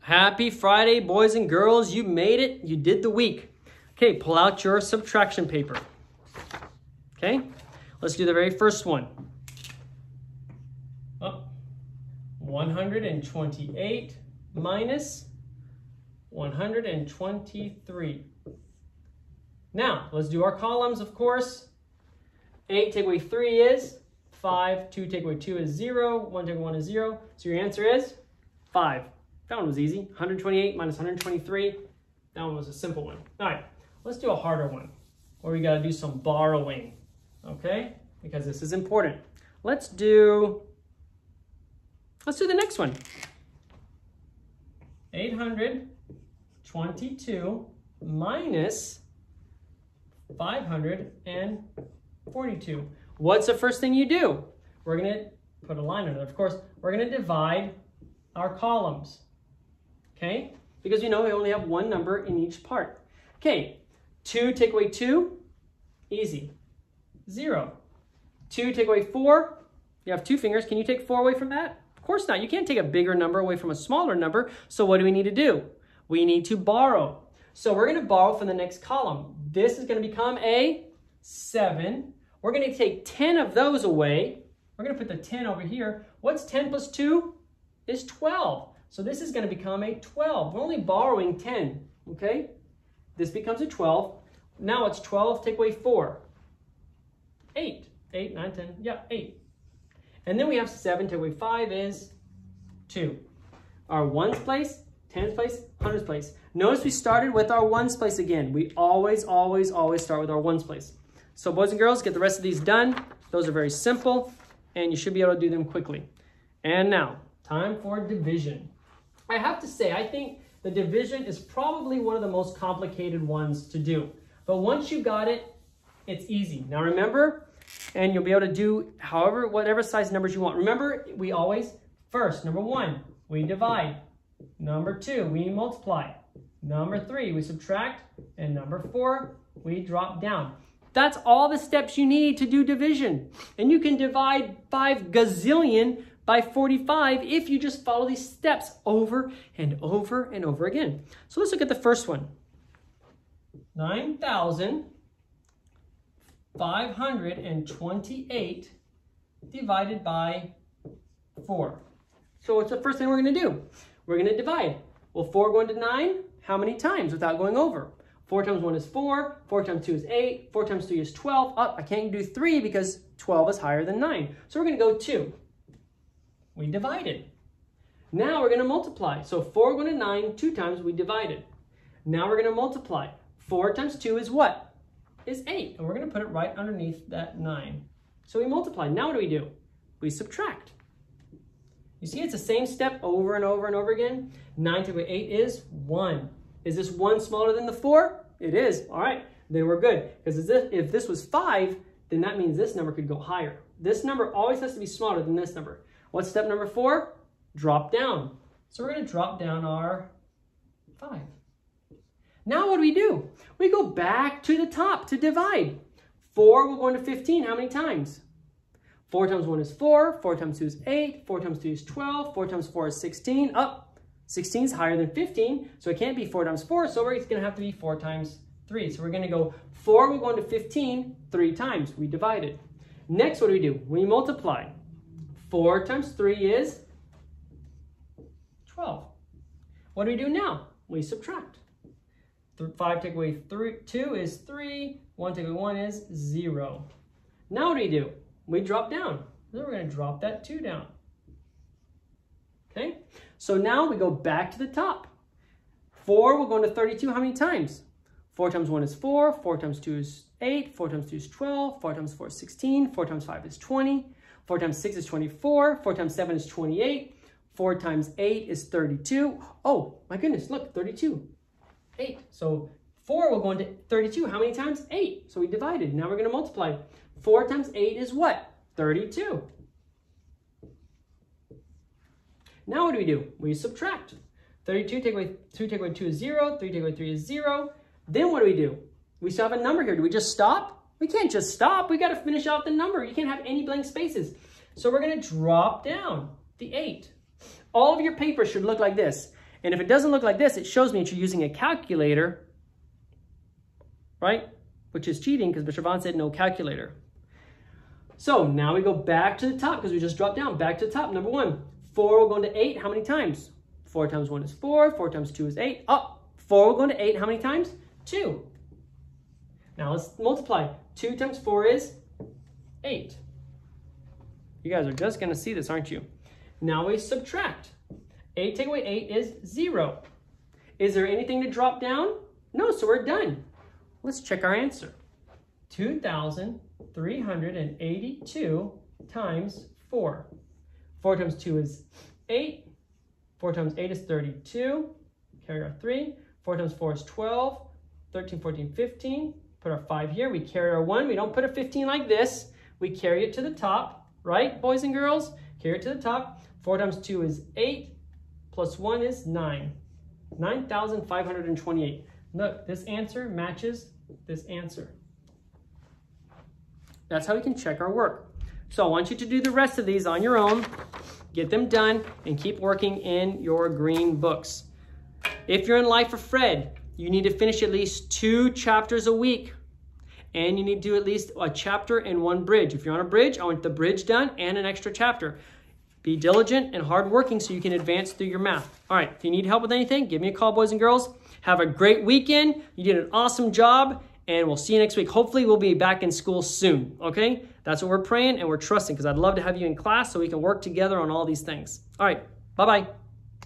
Happy Friday, boys and girls. You made it. You did the week. Okay, pull out your subtraction paper. Okay, let's do the very first one. 128 minus 123. Now, let's do our columns, of course. 8 take away 3 is 5. 2 take away 2 is 0. 1 take away 1 is 0. So your answer is 5. That one was easy. 128 minus 123. That one was a simple one. All right, let's do a harder one where we got to do some borrowing, okay? Because this is important. Let's do the next one. 822 minus 542. What's the first thing you do? We're going to put a line under it. Of course, we're going to divide our columns, okay? Because you know we only have one number in each part. Okay, 2 take away 2, easy, 0. 2 take away 4, you have 2 fingers. Can you take 4 away from that? Of course not. You can't take a bigger number away from a smaller number. So what do we need to do? We need to borrow. So we're going to borrow from the next column. This is going to become a 7. We're going to take 10 of those away. We're going to put the 10 over here. What's 10 plus 2? Is 12. So this is going to become a 12. We're only borrowing 10, okay? This becomes a 12. Now it's 12, take away 4. 8. 8, 9, 10, yeah, 8. And then we have 7, take away 5 is 2. Our ones place, tens place, hundreds place. Notice we started with our ones place again. We always start with our ones place. So boys and girls, get the rest of these done. Those are very simple, and you should be able to do them quickly. And now, time for division. I have to say, I think the division is probably one of the most complicated ones to do. But once you got it, it's easy. Now remember, and you'll be able to do whatever size numbers you want. Remember, we always, first, number 1, we divide. Number 2, we multiply. Number 3, we subtract. And number 4, we drop down. That's all the steps you need to do division. And you can divide 5 gazillion by 45 if you just follow these steps over and over and over again. So let's look at the first one. 9,528 divided by 4. So what's the first thing we're going to do? We're going to divide. Well, 4 going to 9, how many times without going over? 4 times 1 is 4, 4 times 2 is 8, 4 times 3 is 12. Oh, I can't do 3 because 12 is higher than 9. So we're going to go 2. We divided. Now we're going to multiply. So 4 going to 9, 2 times we divided. Now we're going to multiply. 4 times 2 is what? Is 8. And we're going to put it right underneath that 9. So we multiply. Now what do? We subtract. You see, it's the same step over and over and over again. 9 to 8 is 1. Is this 1 smaller than the 4? It is. All right, then we're good. Because if this was 5, then that means this number could go higher. This number always has to be smaller than this number. What's step number 4? Drop down. So we're going to drop down our 5. Now what do? We go back to the top to divide. 4 will go into 15. How many times? 4 times 1 is 4. 4 times 2 is 8. 4 times 3 is 12. 4 times 4 is 16. 16 is higher than 15, so it can't be 4 times 4, so it's going to have to be 4 times 3. So we're going to go 4 will go into 15 3 times. We divided. Next, what do? We multiply. 4 times 3 is 12. What do we do now? We subtract. 5 take away 2 is 3. 1 take away 1 is 0. Now what do? We drop down. Then we're going to drop that 2 down. Okay? So now we go back to the top. 4 will go into 32 how many times? 4 times 1 is 4. 4 times 2 is 8. 4 times 2 is 12. 4 times 4 is 16. 4 times 5 is 20. 4 times 6 is 24. 4 times 7 is 28. 4 times 8 is 32. Oh, my goodness, look, 32. 8. So 4 will go into 32. How many times? 8. So we divided. Now we're going to multiply. 4 times 8 is what? 32. Now what do? We subtract. 32 take away 2 take away 2 is 0. 3 take away 3 is 0. Then what do? We still have a number here. Do we just stop? We can't just stop. We got to finish out the number. You can't have any blank spaces. So we're going to drop down the 8. All of your paper should look like this. And if it doesn't look like this, it shows me that you're using a calculator, right? Which is cheating because Mr. Vaughn said no calculator. So now we go back to the top because we just dropped down. Back to the top. Number 1, 4 will go into 8. How many times? 4 times 1 is 4. 4 times 2 is 8. Oh, 4 will go into 8. How many times? 2. Now let's multiply. 2 times 4 is 8. You guys are just going to see this, aren't you? Now we subtract. 8 take away 8 is 0. Is there anything to drop down? No, so we're done. Let's check our answer. 2,382 times 4. 4 times 2 is 8. 4 times 8 is 32. Carry our 3. 4 times 4 is 12. 13, 14, 15. Put our 5 here. We carry our 1. We don't put a 15 like this. We carry it to the top, right, boys and girls? Carry it to the top. 4 times 2 is 8. Plus 1 is 9. 9,528. Look, this answer matches this answer. That's how we can check our work. So I want you to do the rest of these on your own. Get them done and keep working in your green books. If you're in Life of Fred, you need to finish at least 2 chapters a week. And you need to do at least a chapter and 1 bridge. If you're on a bridge, I want the bridge done and an extra chapter. Be diligent and hardworking so you can advance through your math. All right, if you need help with anything, give me a call, boys and girls. Have a great weekend. You did an awesome job, and we'll see you next week. Hopefully, we'll be back in school soon, okay? That's what we're praying and we're trusting because I'd love to have you in class so we can work together on all these things. All right, bye-bye.